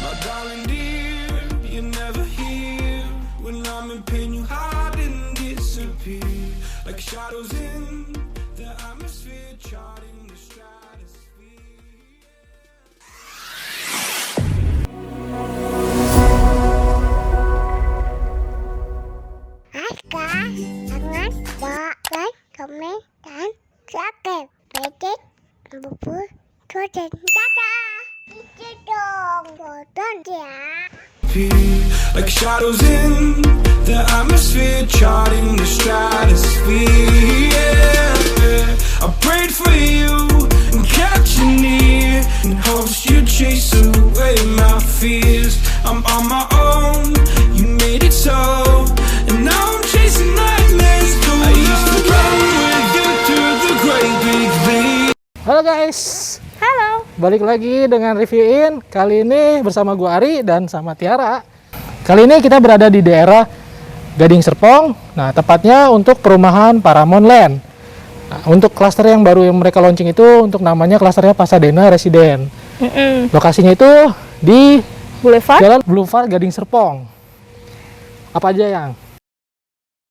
My darling dear, you're never here. When I'm in pain, you hide and disappear. Like shadows in the atmosphere, charting the stratosphere. Jangan like, comment, dan subscribe. Bedek, bubur, dan dadah. Itu dong, bodoh ya. Like shadows in the atmosphere, charting the stratosphere. Yeah. I prayed for you and kept you near, in hopes you'd chase away my fears. I'm on my own, you made it so, and now I'm chasing nightmares. I used to run with you through the great big league. Halo guys. Halo. Balik lagi dengan reviewin. Kali ini bersama gua Ari dan sama Tiara. Kali ini kita berada di daerah Gading Serpong. Nah, tepatnya untuk perumahan Paramount Land. Nah, untuk klaster yang baru yang mereka launching itu untuk namanya klasternya Pasadena Residence. Lokasinya itu di Jalan Boulevard Gading Serpong. Apa aja yang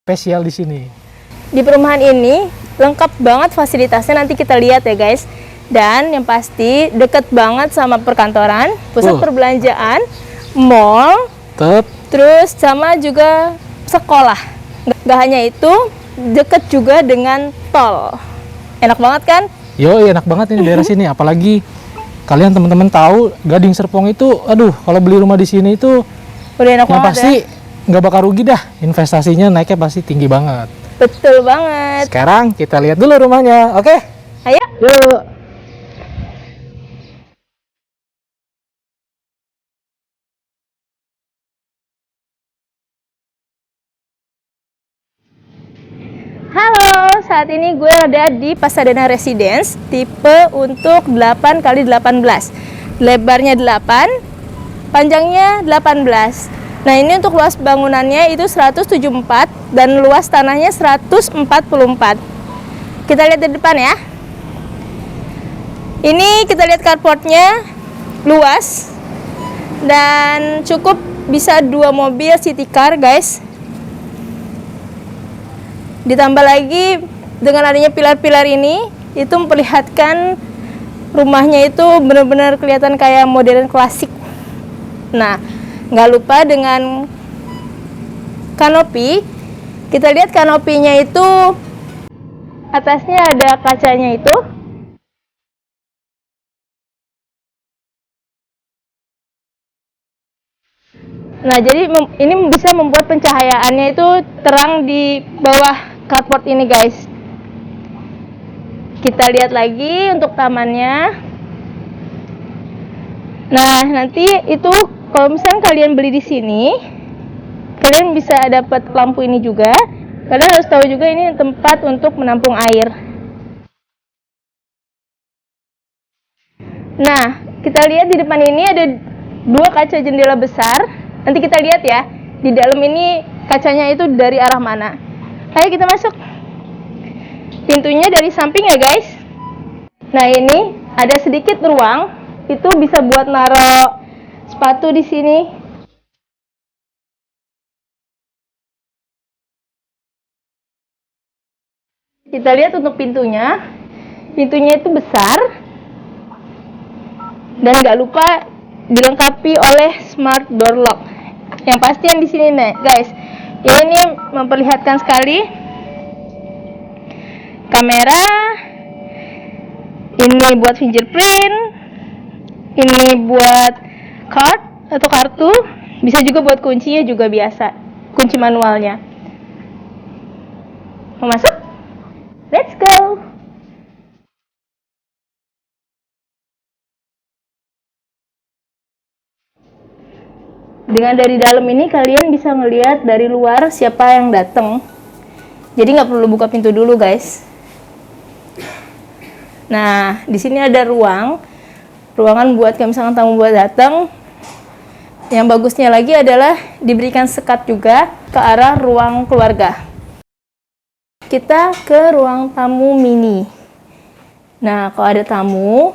spesial di sini? Di perumahan ini lengkap banget fasilitasnya, nanti kita lihat ya guys. Dan yang pasti deket banget sama perkantoran, pusat perbelanjaan, mall, terus sama juga sekolah. Gak hanya itu, deket juga dengan tol. Enak banget kan? Yo, enak banget ini daerah sini. Apalagi kalian teman-teman tahu Gading Serpong itu, aduh, kalau beli rumah di sini itu udah enak banget pasti ya? nggak bakal rugi dah. Investasinya naiknya pasti tinggi banget. Betul banget. Sekarang kita lihat dulu rumahnya, oke? Ayo. Yuk. Halo, saat ini gue ada di Pasadena Residence, tipe untuk 8x18. Lebarnya 8, panjangnya 18. Nah, ini untuk luas bangunannya itu 174 dan luas tanahnya 144. Kita lihat di depan ya. Ini kita lihat carportnya luas dan cukup bisa 2 mobil city car, guys. Ditambah lagi dengan adanya pilar-pilar ini, itu memperlihatkan rumahnya itu benar-benar kelihatan kayak modern klasik. Nah, nggak lupa dengan kanopi. Kita lihat kanopinya itu atasnya ada kacanya itu. Nah, jadi ini bisa membuat pencahayaannya itu terang di bawah carport ini, guys. Kita lihat lagi untuk tamannya. Nah, nanti itu kalau misalnya kalian beli di sini, kalian bisa dapat lampu ini juga. Kalian harus tahu juga ini tempat untuk menampung air. Nah, kita lihat di depan ini ada 2 kaca jendela besar. Nanti kita lihat ya, di dalam ini kacanya itu dari arah mana. Ayo kita masuk. Pintunya dari samping ya guys. Nah, ini ada sedikit ruang, itu bisa buat naro sepatu di sini. Kita lihat untuk pintunya. Pintunya itu besar. Dan nggak lupa dilengkapi oleh smart door lock. Yang pasti yang di sini nih, guys. Ini memperlihatkan sekali kamera. Ini buat fingerprint. Ini buat card atau kartu. Bisa juga buat kuncinya juga biasa. Kunci manualnya. Mau masuk? Let's go. Dengan dari dalam ini kalian bisa ngelihat dari luar siapa yang datang. Jadi nggak perlu buka pintu dulu, guys. Nah, di sini ada ruangan buat kalau misalkan tamu buat datang. Yang bagusnya lagi adalah diberikan sekat juga ke arah ruang keluarga. Kita ke ruang tamu mini. Nah, kalau ada tamu,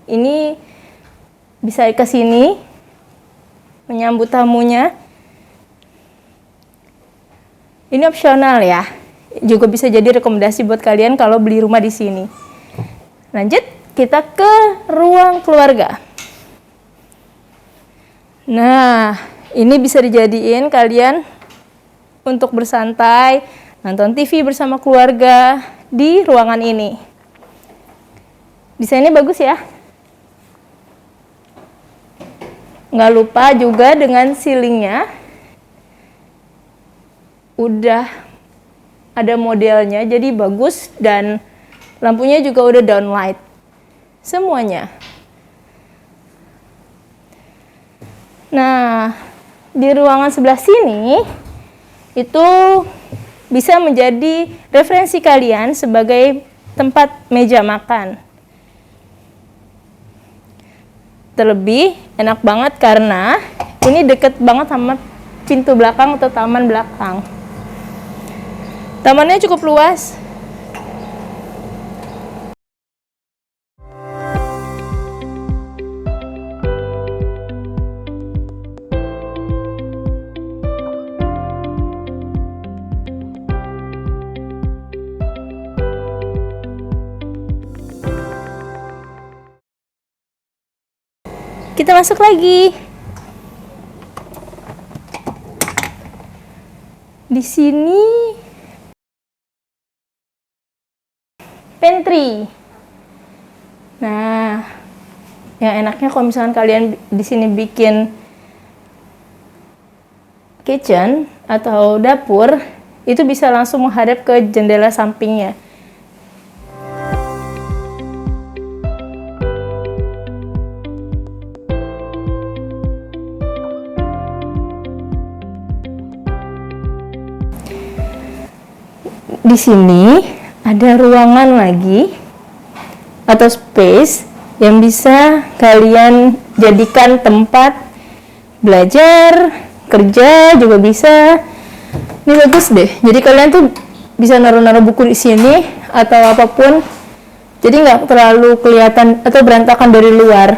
ini bisa ke sini. menyambut tamunya. Ini opsional ya. Juga bisa jadi rekomendasi buat kalian kalau beli rumah di sini. Lanjut, kita ke ruang keluarga. Nah, ini bisa dijadiin kalian untuk bersantai, nonton TV bersama keluarga di ruangan ini. Desainnya bagus ya. Nggak lupa juga dengan ceilingnya. Udah ada modelnya, jadi bagus, dan lampunya juga udah downlight semuanya. Nah, di ruangan sebelah sini itu bisa menjadi referensi kalian sebagai tempat meja makan. Terlebih enak banget karena ini deket banget sama pintu belakang atau taman belakang. Tamannya cukup luas. Kita masuk lagi. Di sini pantry. Nah, yang enaknya kalau misalkan kalian di sini bikin kitchen atau dapur, itu bisa langsung menghadap ke jendela sampingnya. Di sini ada ruangan lagi atau space yang bisa kalian jadikan tempat belajar, kerja juga bisa. Ini bagus deh. Jadi kalian tuh bisa naruh-naruh buku di sini atau apapun. Jadi nggak terlalu kelihatan atau berantakan dari luar.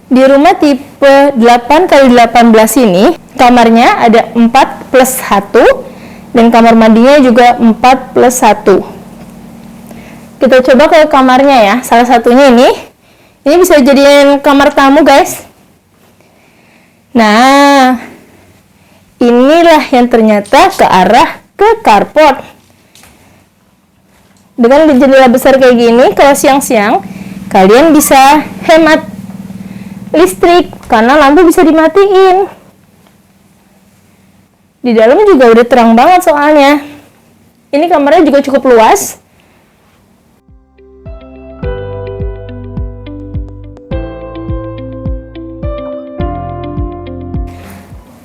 Di rumah tipe 8x18 ini kamarnya ada 4+1. Dan kamar mandinya juga 4+1. Kita coba ke kamarnya ya. Salah satunya ini bisa jadiin kamar tamu guys. Nah, inilah yang ternyata ke arah ke carport. Dengan jendela besar kayak gini, kalau siang-siang kalian bisa hemat listrik karena lampu bisa dimatiin. Di dalam juga udah terang banget soalnya. Ini kamarnya juga cukup luas.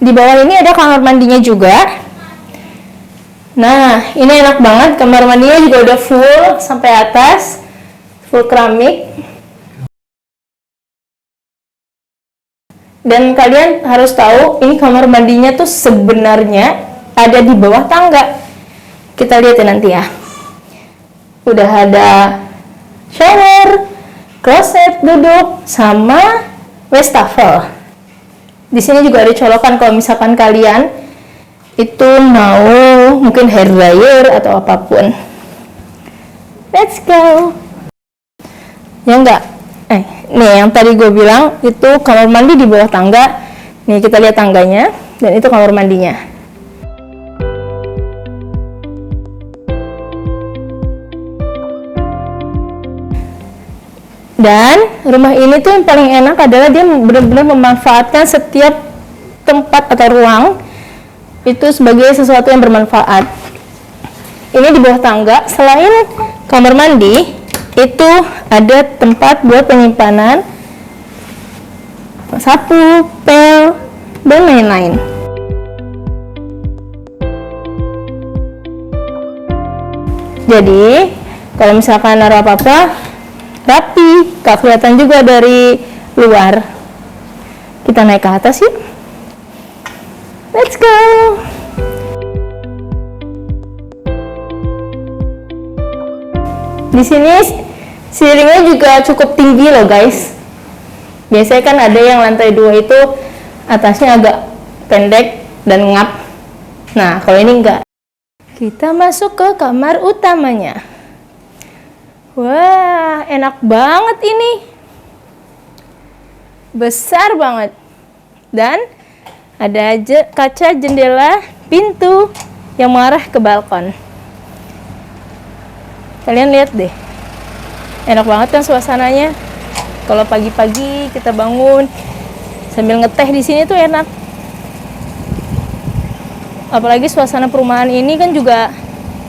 Di bawah ini ada kamar mandinya juga. Nah, ini enak banget. Kamar mandinya juga udah full sampai atas. Full keramik. Dan kalian harus tahu, ini kamar mandinya tuh sebenarnya ada di bawah tangga. Kita lihat ya nanti ya. Udah ada shower, kloset duduk, sama wastafel. Di sini juga ada colokan kalau misalkan kalian itu mau mungkin hair dryer atau apapun. Let's go. Ya enggak? Nih yang tadi gue bilang itu kamar mandi di bawah tangga. Nih kita lihat tangganya dan itu kamar mandinya. Dan rumah ini tuh yang paling enak adalah dia benar-benar memanfaatkan setiap tempat atau ruang itu sebagai sesuatu yang bermanfaat. Ini di bawah tangga, selain kamar mandi itu ada tempat buat penyimpanan sapu, pel, dan lain-lain. Jadi kalau misalkan naruh apa-apa rapi, gak kelihatan juga dari luar. Kita naik ke atas yuk. Let's go. Di sini ceilingnya juga cukup tinggi loh guys. Biasanya kan ada yang lantai 2 itu atasnya agak pendek dan ngap. Nah, kalau ini enggak. Kita masuk ke kamar utamanya. Wah, enak banget ini. Besar banget. Dan ada kaca jendela pintu yang mengarah ke balkon. Kalian lihat deh. Enak banget kan suasananya. Kalau pagi-pagi kita bangun sambil ngeteh di sini tuh enak. Apalagi suasana perumahan ini kan juga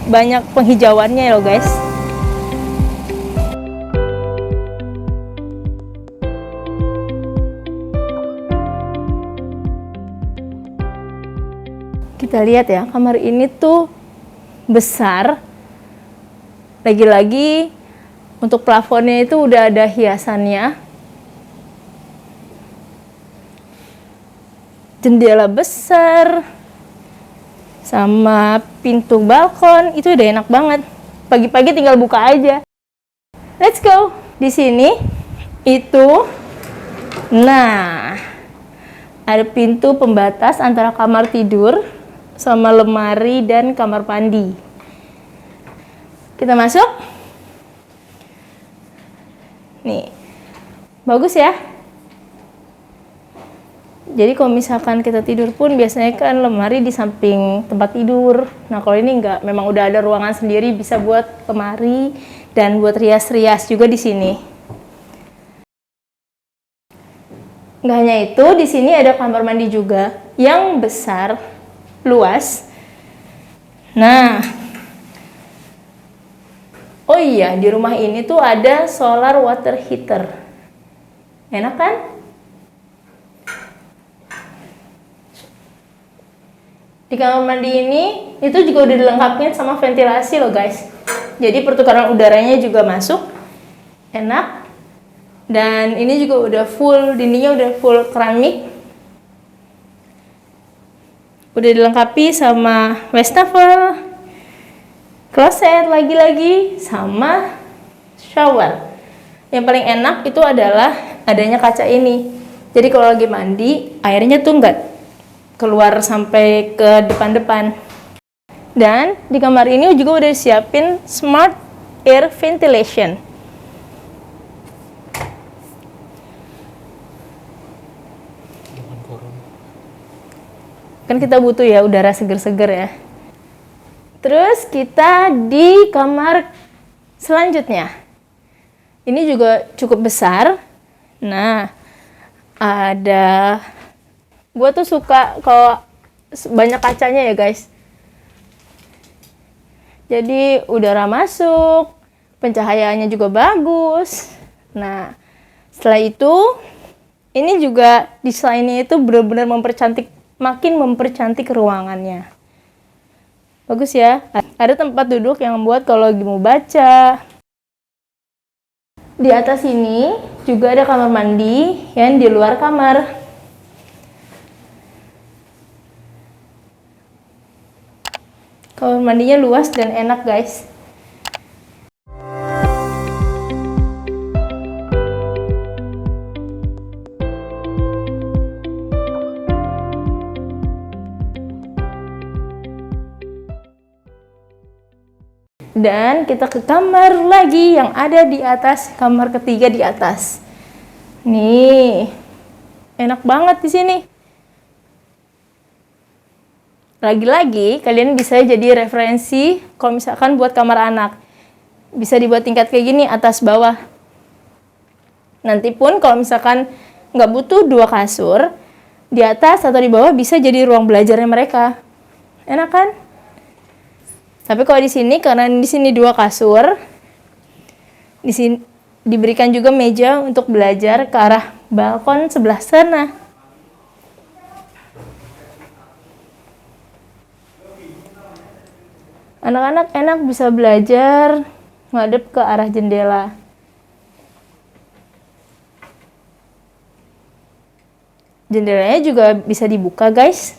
banyak penghijauannya loh guys. Kita lihat ya, kamar ini tuh besar. Lagi-lagi untuk plafonnya itu udah ada hiasannya. Jendela besar sama pintu balkon itu udah enak banget. Pagi-pagi tinggal buka aja. Let's go. Di sini itu ada pintu pembatas antara kamar tidur sama lemari dan kamar mandi. Kita masuk. Nih. Bagus ya? Jadi kalau misalkan kita tidur pun biasanya kan lemari di samping tempat tidur. Nah, kalau ini enggak, memang udah ada ruangan sendiri bisa buat lemari dan buat rias-rias juga di sini. Nggak hanya itu, di sini ada kamar mandi juga yang besar, luas. Nah, oh iya, di rumah ini tuh ada solar water heater. Enak kan? Di kamar mandi ini itu juga udah dilengkapi sama ventilasi loh guys. Jadi pertukaran udaranya juga masuk. Enak. Dan ini juga udah full, dindingnya udah full keramik. Udah dilengkapi sama wastafel, kloset lagi-lagi, sama shower. Yang paling enak itu adalah adanya kaca ini. Jadi kalau lagi mandi, airnya tuh nggak keluar sampai ke depan-depan. Dan di kamar ini juga udah siapin smart air ventilation. Kan kita butuh ya udara seger-seger ya. Terus kita di kamar selanjutnya. Ini juga cukup besar. Nah, gue tuh suka kalau banyak kacanya ya guys. Jadi udara masuk, pencahayaannya juga bagus. Nah, setelah itu, ini juga desainnya itu benar-benar makin mempercantik ruangannya. Bagus ya. Ada tempat duduk yang buat kalau lagi mau baca. Di atas ini juga ada kamar mandi yang di luar kamar. Kamar mandinya luas dan enak guys. Dan kita ke kamar lagi yang ada di atas, kamar ketiga di atas. Nih, enak banget di sini. Lagi-lagi kalian bisa jadi referensi kalau misalkan buat kamar anak. Bisa dibuat tingkat kayak gini, atas bawah. Nanti pun kalau misalkan nggak butuh 2 kasur, di atas atau di bawah bisa jadi ruang belajarnya mereka. Enak kan? Tapi kalau di sini, karena di sini 2 kasur, di sini diberikan juga meja untuk belajar ke arah balkon sebelah sana. Anak-anak enak bisa belajar ngadep ke arah jendela. Jendelanya juga bisa dibuka guys.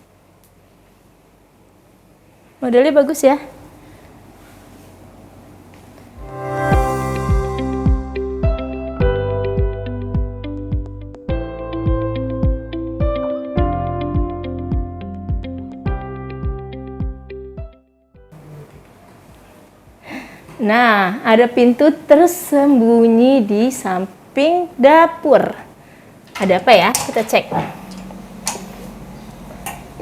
Modelnya bagus ya. Nah, ada pintu tersembunyi di samping dapur. Ada apa ya? Kita cek.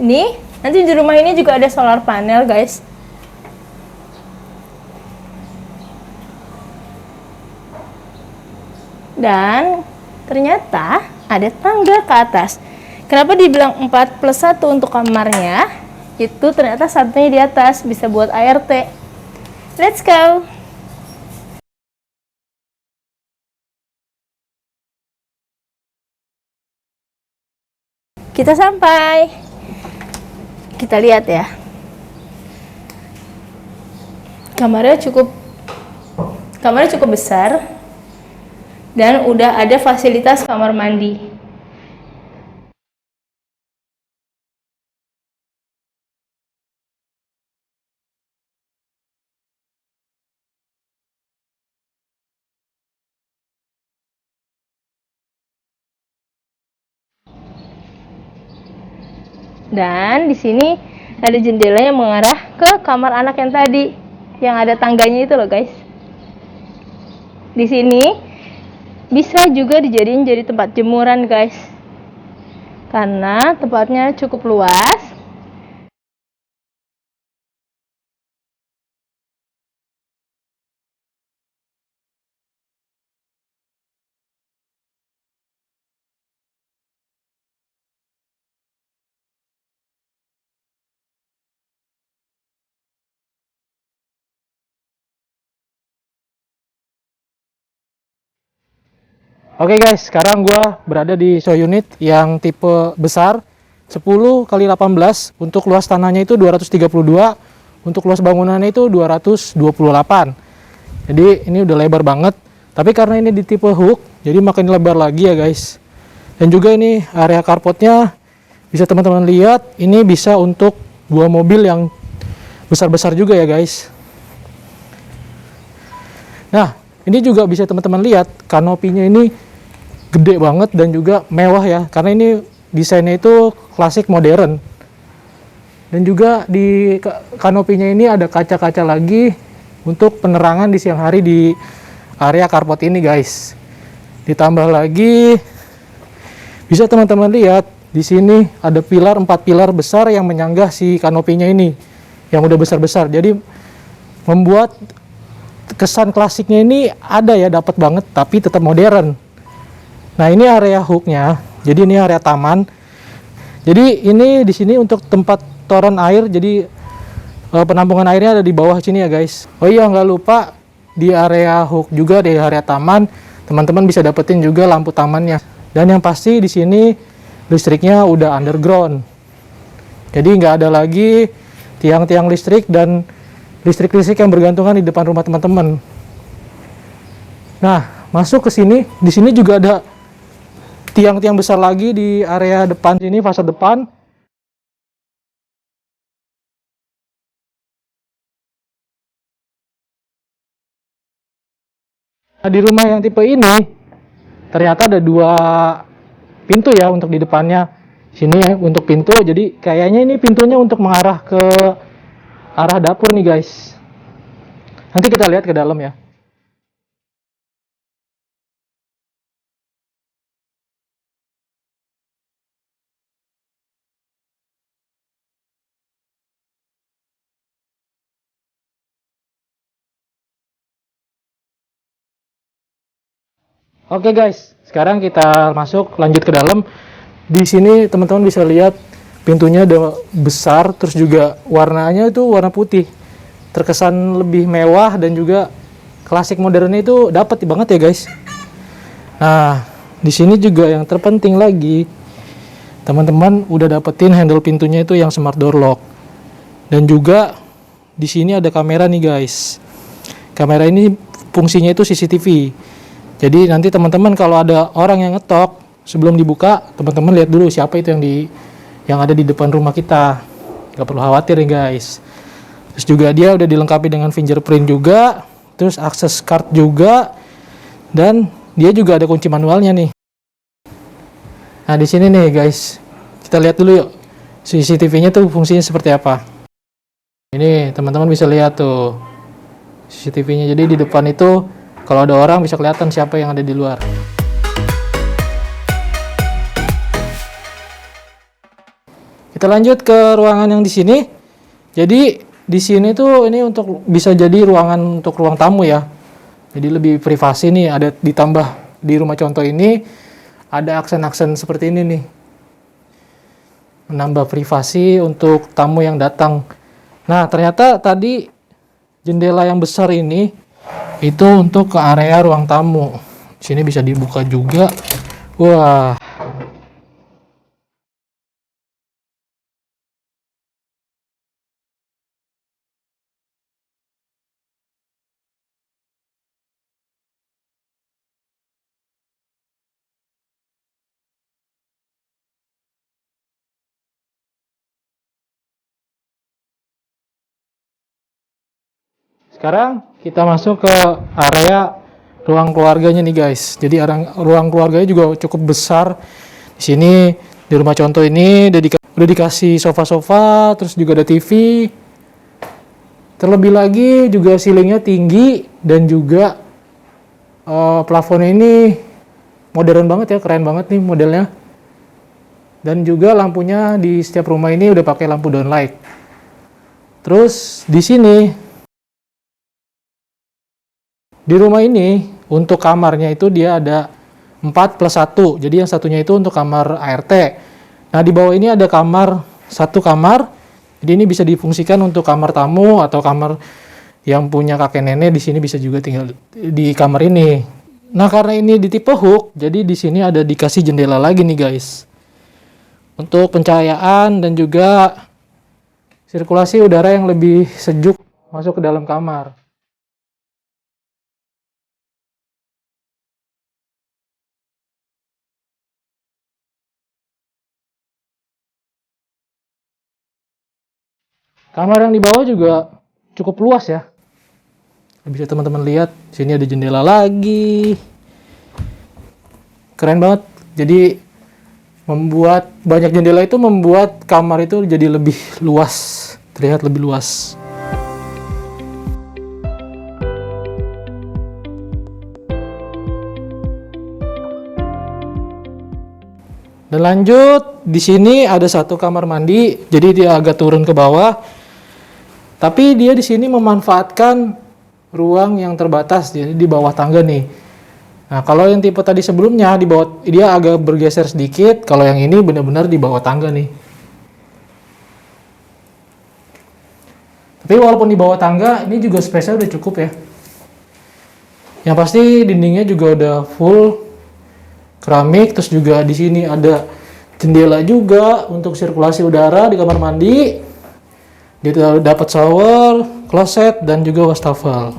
Ini, nanti di rumah ini juga ada solar panel, guys. Dan ternyata ada tangga ke atas. Kenapa dibilang 4+1 untuk kamarnya? Itu ternyata satunya di atas, bisa buat ART. Let's go! Kita sampai. Kita lihat ya. Kamarnya cukup besar. Dan udah ada fasilitas kamar mandi. Dan di sini ada jendela yang mengarah ke kamar anak yang tadi, yang ada tangganya itu loh, guys. Di sini bisa juga dijadiin jadi tempat jemuran, guys, karena tempatnya cukup luas. Oke guys, sekarang gua berada di show unit yang tipe besar 10 x 18. Untuk luas tanahnya itu 232, untuk luas bangunannya itu 228. Jadi ini udah lebar banget. Tapi karena ini di tipe hook, jadi makin lebar lagi ya guys. Dan juga ini area carportnya bisa teman-teman lihat, ini bisa untuk 2 mobil yang besar-besar juga ya guys. Nah, ini juga bisa teman-teman lihat kanopinya ini gede banget dan juga mewah ya, karena ini desainnya itu klasik modern. Dan juga di kanopinya ini ada kaca-kaca lagi untuk penerangan di siang hari di area carport ini guys. Ditambah lagi bisa teman-teman lihat di sini ada pilar, 4 pilar besar yang menyanggah si kanopinya ini yang udah besar-besar. Jadi membuat kesan klasiknya ini ada ya, dapat banget, tapi tetap modern. Nah, ini area hooknya. Jadi ini area taman. Jadi ini di sini untuk tempat toren air. Jadi penampungan airnya ada di bawah sini ya guys. Oh iya, nggak lupa di area hook juga, di area taman, teman-teman bisa dapetin juga lampu tamannya. Dan yang pasti di sini listriknya udah underground. Jadi nggak ada lagi tiang-tiang listrik dan listrik-listrik yang bergantungan di depan rumah teman-teman. Nah, masuk ke sini, di sini juga ada tiang-tiang besar lagi di area depan sini, fasad depan. Nah, di rumah yang tipe ini ternyata ada 2 pintu ya untuk di depannya. Sini ya untuk pintu, jadi kayaknya ini pintunya untuk mengarah ke arah dapur nih guys. Nanti kita lihat ke dalam ya. Oke guys, sekarang kita masuk lanjut ke dalam. Di sini teman-teman bisa lihat pintunya udah besar, terus juga warnanya itu warna putih. Terkesan lebih mewah dan juga klasik modernnya itu dapat banget ya guys. Nah, di sini juga yang terpenting lagi, teman-teman udah dapetin handle pintunya itu yang smart door lock. Dan juga di sini ada kamera nih guys. Kamera ini fungsinya itu CCTV. Jadi nanti teman-teman kalau ada orang yang ngetok, sebelum dibuka, teman-teman lihat dulu siapa itu yang ada di depan rumah kita. Gak perlu khawatir nih guys. Terus juga dia udah dilengkapi dengan fingerprint juga, terus akses card juga, dan dia juga ada kunci manualnya nih. Nah, di sini nih guys, kita lihat dulu yuk CCTV-nya tuh fungsinya seperti apa. Ini teman-teman bisa lihat tuh. CCTV-nya. Jadi di depan itu kalau ada orang bisa kelihatan siapa yang ada di luar. Kita lanjut ke ruangan yang di sini. Jadi di sini tuh ini untuk bisa jadi ruangan untuk ruang tamu ya. Jadi lebih privasi nih, ada ditambah di rumah contoh ini ada aksen-aksen seperti ini nih. Menambah privasi untuk tamu yang datang. Nah, ternyata tadi jendela yang besar ini itu untuk ke area ruang tamu. Di sini bisa dibuka juga. Wah. Sekarang kita masuk ke area ruang keluarganya nih guys. Jadi ruang keluarganya juga cukup besar. Di sini di rumah contoh ini udah dikasih sofa-sofa, terus juga ada TV. Terlebih lagi juga ceilingnya tinggi dan juga plafonnya ini modern banget ya, keren banget nih modelnya. Dan juga lampunya di setiap rumah ini udah pakai lampu downlight. Terus di sini di rumah ini, untuk kamarnya itu dia ada 4+1. Jadi yang satunya itu untuk kamar ART. Nah, di bawah ini ada satu kamar. Jadi ini bisa difungsikan untuk kamar tamu atau kamar yang punya kakek nenek di sini bisa juga tinggal di kamar ini. Nah, karena ini di tipe hook, jadi di sini ada dikasih jendela lagi nih guys. Untuk pencahayaan dan juga sirkulasi udara yang lebih sejuk masuk ke dalam kamar. Kamar yang di bawah juga cukup luas ya. Bisa teman-teman lihat, sini ada jendela lagi. Keren banget. Jadi membuat banyak jendela itu membuat kamar itu jadi lebih luas, terlihat lebih luas. Dan lanjut, di sini ada satu kamar mandi, jadi dia agak turun ke bawah. Tapi dia di sini memanfaatkan ruang yang terbatas, jadi di bawah tangga nih. Nah, kalau yang tipe tadi sebelumnya di bawah dia agak bergeser sedikit, kalau yang ini benar-benar di bawah tangga nih. Tapi walaupun di bawah tangga, ini juga space-nya udah cukup ya. Yang pasti dindingnya juga udah full keramik, terus juga di sini ada jendela juga untuk sirkulasi udara di kamar mandi. Dia dapat shower, kloset, dan juga wastafel.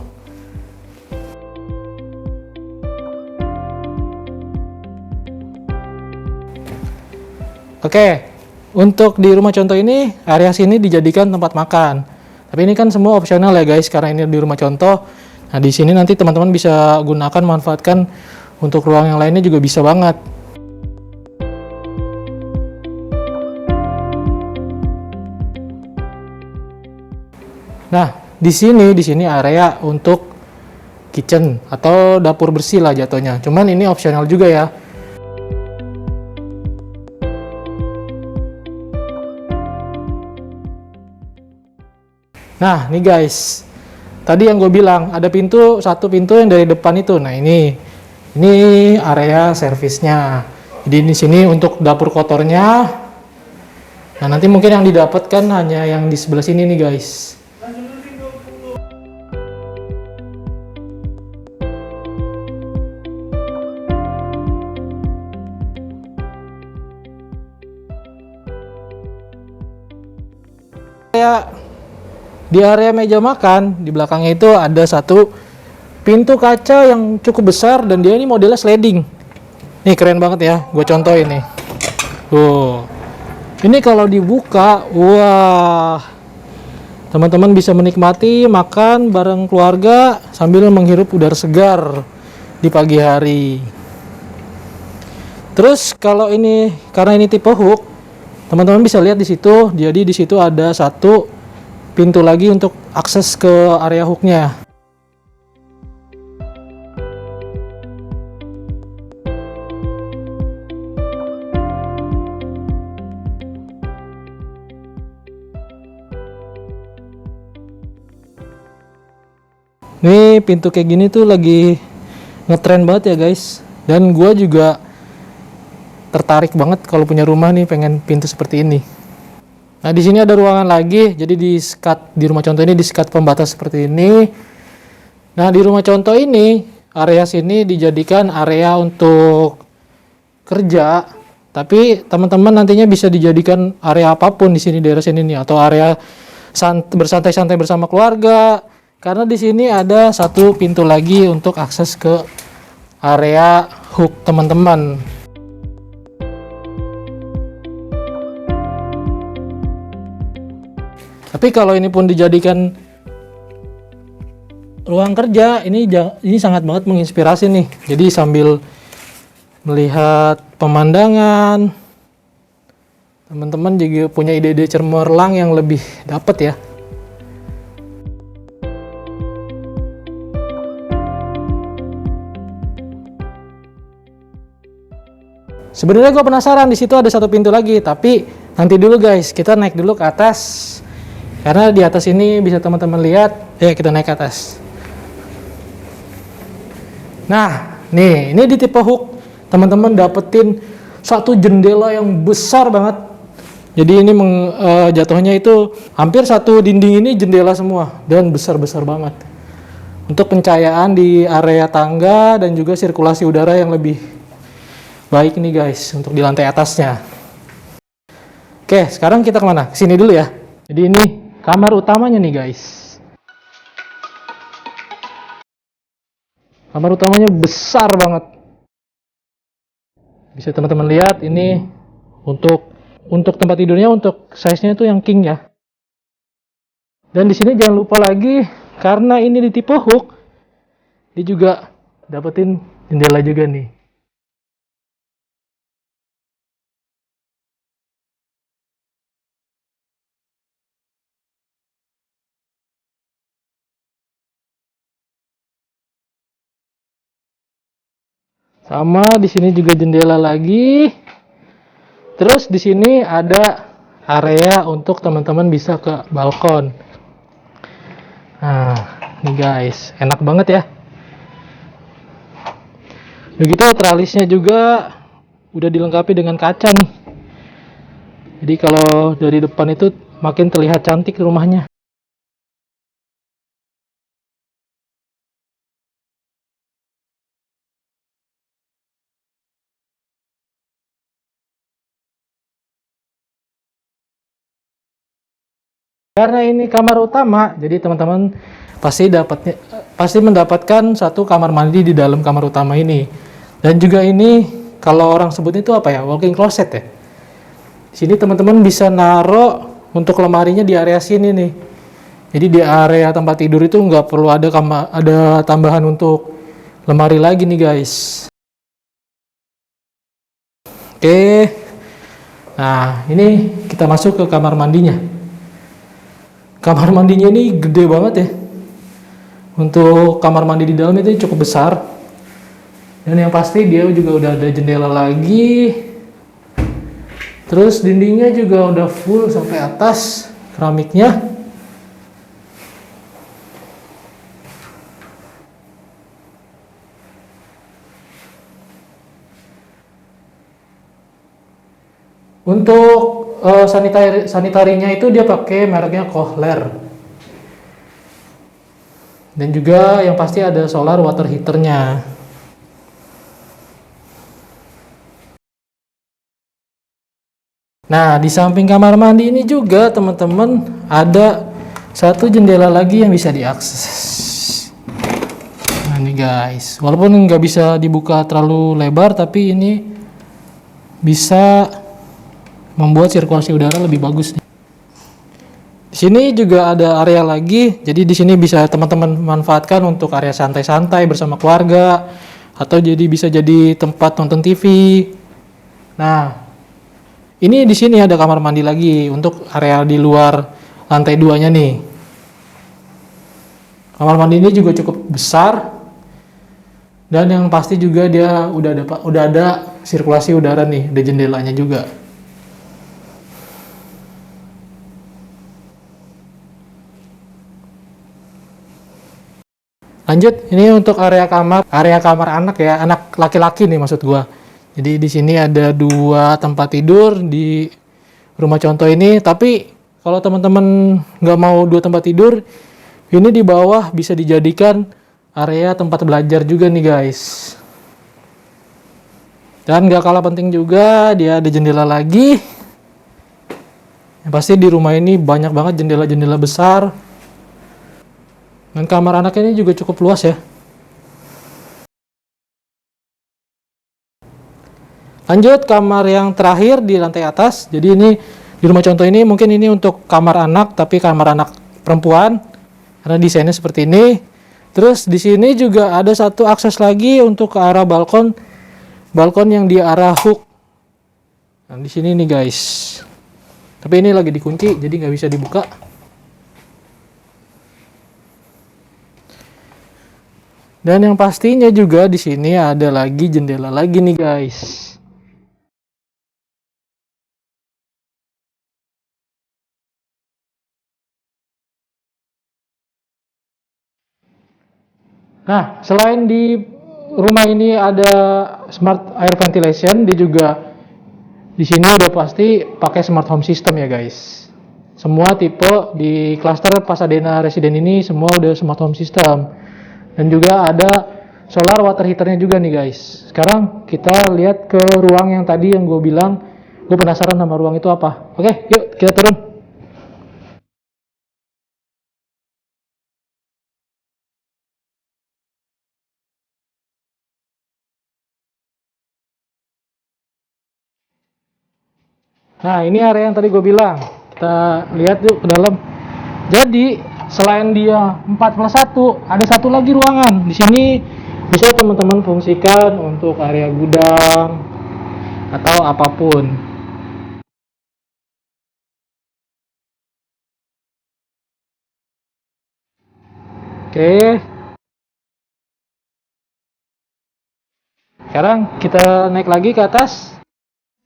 Oke, untuk di rumah contoh ini, area sini dijadikan tempat makan. Tapi ini kan semua opsional ya guys, karena ini di rumah contoh. Nah, di sini nanti teman-teman bisa gunakan, manfaatkan untuk ruang yang lainnya juga bisa banget. Nah, di sini area untuk kitchen atau dapur bersih lah jatuhnya. Cuman ini opsional juga ya. Nah, nih guys. Tadi yang gue bilang ada satu pintu yang dari depan itu. Nah, ini area servisnya. Jadi di sini untuk dapur kotornya. Nah, nanti mungkin yang didapatkan hanya yang di sebelah sini nih guys. Di area meja makan di belakangnya itu ada satu pintu kaca yang cukup besar dan dia ini modelnya sliding. Nih keren banget ya, gue contohin nih. Ini kalau dibuka, wah, teman-teman bisa menikmati makan bareng keluarga sambil menghirup udara segar di pagi hari. Terus kalau ini karena ini tipe hook, teman-teman bisa lihat di situ. Jadi di situ ada satu pintu lagi untuk akses ke area hooknya. Nih pintu kayak gini tuh lagi ngetren banget ya guys. Dan gua juga tertarik banget kalau punya rumah nih, pengen pintu seperti ini. Nah di sini ada ruangan lagi, jadi di rumah contoh ini di-sekat pembatas seperti ini. Nah di rumah contoh ini area sini dijadikan area untuk kerja, tapi teman-teman nantinya bisa dijadikan area apapun di sini, daerah sini nih, atau area bersantai-santai bersama keluarga. Karena di sini ada satu pintu lagi untuk akses ke area hook teman-teman. Tapi kalau ini pun dijadikan ruang kerja, ini sangat banget menginspirasi nih. Jadi sambil melihat pemandangan, teman-teman juga punya ide-ide cemerlang yang lebih dapat ya. Sebenarnya gue penasaran, di situ ada satu pintu lagi, tapi nanti dulu guys, kita naik dulu ke atas. Karena di atas ini bisa teman-teman lihat, ya kita naik ke atas. Nah, nih, ini di tipe hook, teman-teman dapetin satu jendela yang besar banget. Jadi ini jatuhnya itu hampir satu dinding ini jendela semua dan besar-besar banget. Untuk pencahayaan di area tangga dan juga sirkulasi udara yang lebih baik nih guys, untuk di lantai atasnya. Oke, sekarang kita kemana? Sini dulu ya. Jadi ini kamar utamanya nih guys. Kamar utamanya besar banget. Bisa teman-teman lihat ini untuk tempat tidurnya, untuk size-nya itu yang king ya. Dan di sini jangan lupa lagi, karena ini di tipe hook, dia juga dapetin jendela juga nih. Sama di sini juga jendela lagi. Terus di sini ada area untuk teman-teman bisa ke balkon. Nah, nih guys, enak banget ya. Begitu tralisnya juga udah dilengkapi dengan kaca nih. Jadi kalau dari depan itu makin terlihat cantik rumahnya. Karena ini kamar utama, jadi teman-teman pasti mendapatkan satu kamar mandi di dalam kamar utama ini. Dan juga ini kalau orang sebut itu apa ya, walk-in closet ya. Di sini teman-teman bisa naruh untuk lemarinya di area sini nih. Jadi di area tempat tidur itu nggak perlu ada tambahan untuk lemari lagi nih guys. Oke, nah ini kita masuk ke kamar mandinya. Kamar mandinya ini gede banget ya. Untuk kamar mandi di dalam itu cukup besar. Dan yang pasti dia juga udah ada jendela lagi. Terus dindingnya juga udah full sampai atas keramiknya. Untuk sanitarinya itu dia pakai mereknya Kohler. Dan juga yang pasti ada solar water heaternya. Nah, di samping kamar mandi ini juga teman-teman ada satu jendela lagi yang bisa diakses. Nah ini guys, walaupun nggak bisa dibuka terlalu lebar, tapi ini bisa membuat sirkulasi udara lebih bagus nih. Di sini juga ada area lagi, jadi di sini bisa teman-teman manfaatkan untuk area santai-santai bersama keluarga, atau bisa jadi tempat nonton TV. Nah, ini di sini ada kamar mandi lagi untuk area di luar lantai 2-nya nih. Kamar mandi ini juga cukup besar, dan yang pasti juga dia udah ada sirkulasi udara nih, ada jendelanya juga. Lanjut, ini untuk area kamar anak ya, anak laki-laki nih maksud gua. Jadi di sini ada 2 tempat tidur di rumah contoh ini, tapi kalau teman-teman nggak mau 2 tempat tidur, ini di bawah bisa dijadikan area tempat belajar juga nih guys. Dan nggak kalah penting juga, dia ada jendela lagi. Yang pasti di rumah ini banyak banget jendela-jendela besar. Dan kamar anak ini juga cukup luas ya. Lanjut, kamar yang terakhir di lantai atas. Jadi ini di rumah contoh ini mungkin ini untuk kamar anak, tapi kamar anak perempuan karena desainnya seperti ini. Terus di sini juga ada satu akses lagi untuk ke arah balkon yang di arah hook. Nah, di sini nih guys. Tapi ini lagi dikunci, jadi nggak bisa dibuka. Dan yang pastinya juga di sini ada lagi jendela lagi nih guys. Nah, selain di rumah ini ada smart air ventilation, dia juga di sini udah pasti pakai smart home system ya guys. Semua tipe di klaster Pasadena Resident ini semua udah smart home system. Dan juga ada solar water heaternya juga nih guys. Sekarang kita lihat ke ruang yang tadi yang gue bilang, gue penasaran sama ruang itu apa. Oke, yuk kita turun. Nah, ini area yang tadi gue bilang. Kita lihat yuk ke dalam. Jadi, selain dia 4+1, ada satu lagi ruangan. Di sini bisa teman-teman fungsikan untuk area gudang atau apapun. Oke. Sekarang kita naik lagi ke atas.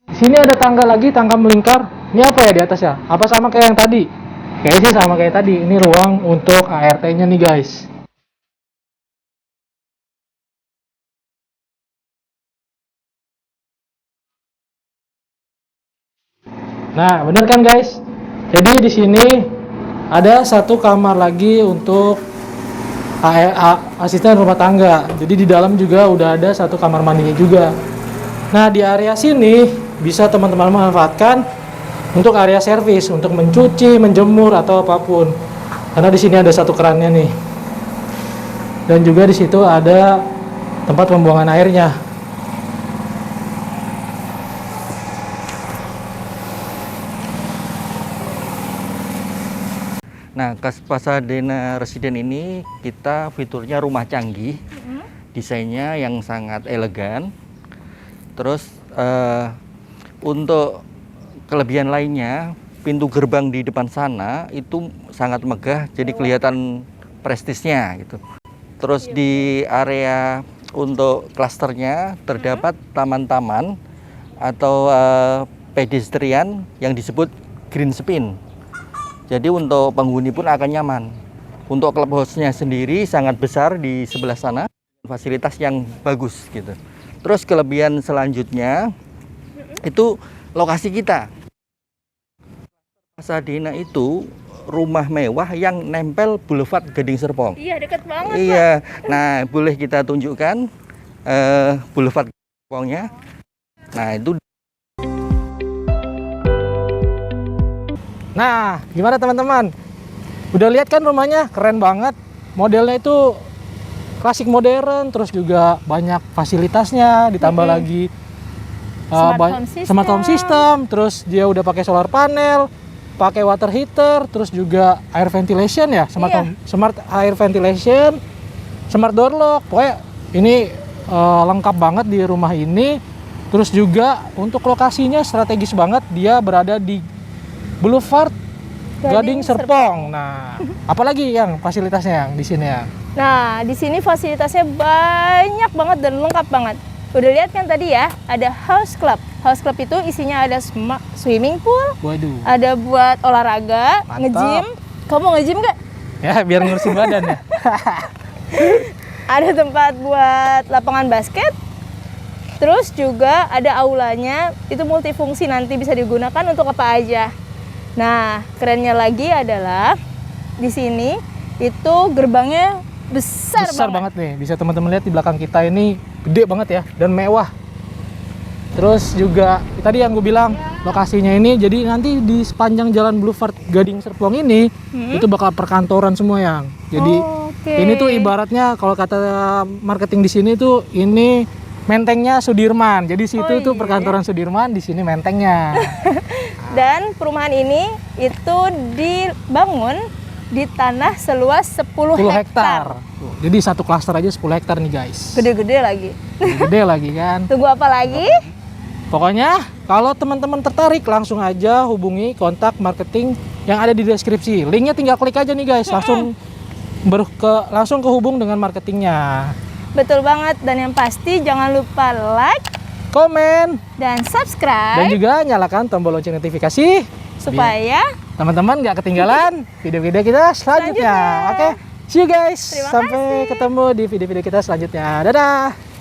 Di sini ada tangga lagi, tangga melingkar. Ini apa ya di atas ya? Apa sama kayak yang tadi? Kayaknya sih sama kayak tadi. Ini ruang untuk ART-nya nih guys. Nah, bener kan guys? Jadi di sini ada satu kamar lagi untuk asisten rumah tangga. Jadi di dalam juga udah ada satu kamar mandinya juga. Nah, di area sini bisa teman-teman manfaatkan untuk area servis, untuk mencuci, menjemur atau apapun. Karena di sini ada satu kerannya nih. Dan juga di situ ada tempat pembuangan airnya. Nah, Pasadena Resident ini kita fiturnya rumah canggih, desainnya yang sangat elegan. Terus untuk kelebihan lainnya, pintu gerbang di depan sana itu sangat megah, jadi kelihatan prestisnya gitu. Terus di area untuk klasternya terdapat taman-taman atau pedestrian yang disebut green spin. Jadi untuk penghuni pun akan nyaman. Untuk clubhouse-nya sendiri sangat besar di sebelah sana, fasilitas yang bagus gitu. Terus kelebihan selanjutnya itu lokasi kita. Pasadena itu rumah mewah yang nempel Boulevard Gading Serpong. Iya, dekat banget. Iya. Nah, boleh kita tunjukkan Boulevard Gading Serpongnya. Nah, itu. Nah, gimana teman-teman? Udah lihat kan rumahnya? Keren banget. Modelnya itu klasik modern, terus juga banyak fasilitasnya, ditambah lagi smart home system, terus dia udah pakai solar panel, pakai water heater, terus juga air ventilation ya, smart air ventilation, smart door lock. Pokoknya ini lengkap banget di rumah ini. Terus juga untuk lokasinya strategis banget, dia berada di Boulevard Gading Serpong. Nah, apalagi yang fasilitasnya yang di sini ya? Nah, di sini fasilitasnya banyak banget dan lengkap banget. Udah lihat kan tadi ya, ada house club. House club itu isinya ada swimming pool, Waduh. ada buat olahraga, Mantap. nge-gym. Kamu nge-gym nggak? Ya, biar ngurusin badan ya. ada tempat buat lapangan basket. Terus juga ada aulanya, itu multifungsi, nanti bisa digunakan untuk apa aja. Nah, kerennya lagi adalah di sini itu gerbangnya besar banget nih. Bisa teman-teman lihat di belakang kita ini gede banget ya dan mewah. Terus juga tadi yang gue bilang lokasinya ini, jadi nanti di sepanjang Jalan Boulevard Gading Serpong ini itu bakal perkantoran semua yang. Jadi ini tuh ibaratnya kalau kata marketing di sini tuh ini mentengnya Sudirman. Jadi situ tuh perkantoran Sudirman, di sini mentengnya. Dan perumahan ini itu dibangun di tanah seluas 10 hektar. Tuh, jadi satu klaster aja 10 hektar nih guys. Gede-gede lagi. Gede lagi kan. Tunggu apa lagi? Pokoknya kalau teman-teman tertarik langsung aja hubungi kontak marketing yang ada di deskripsi. Linknya tinggal klik aja nih guys, langsung kehubung dengan marketingnya. Betul banget, dan yang pasti jangan lupa like, Komen, dan subscribe. dan juga nyalakan tombol lonceng notifikasi Supaya teman-teman nggak ketinggalan video-video kita selanjutnya. Oke, see you guys. Terima Sampai ketemu di video-video kita selanjutnya. Dadah.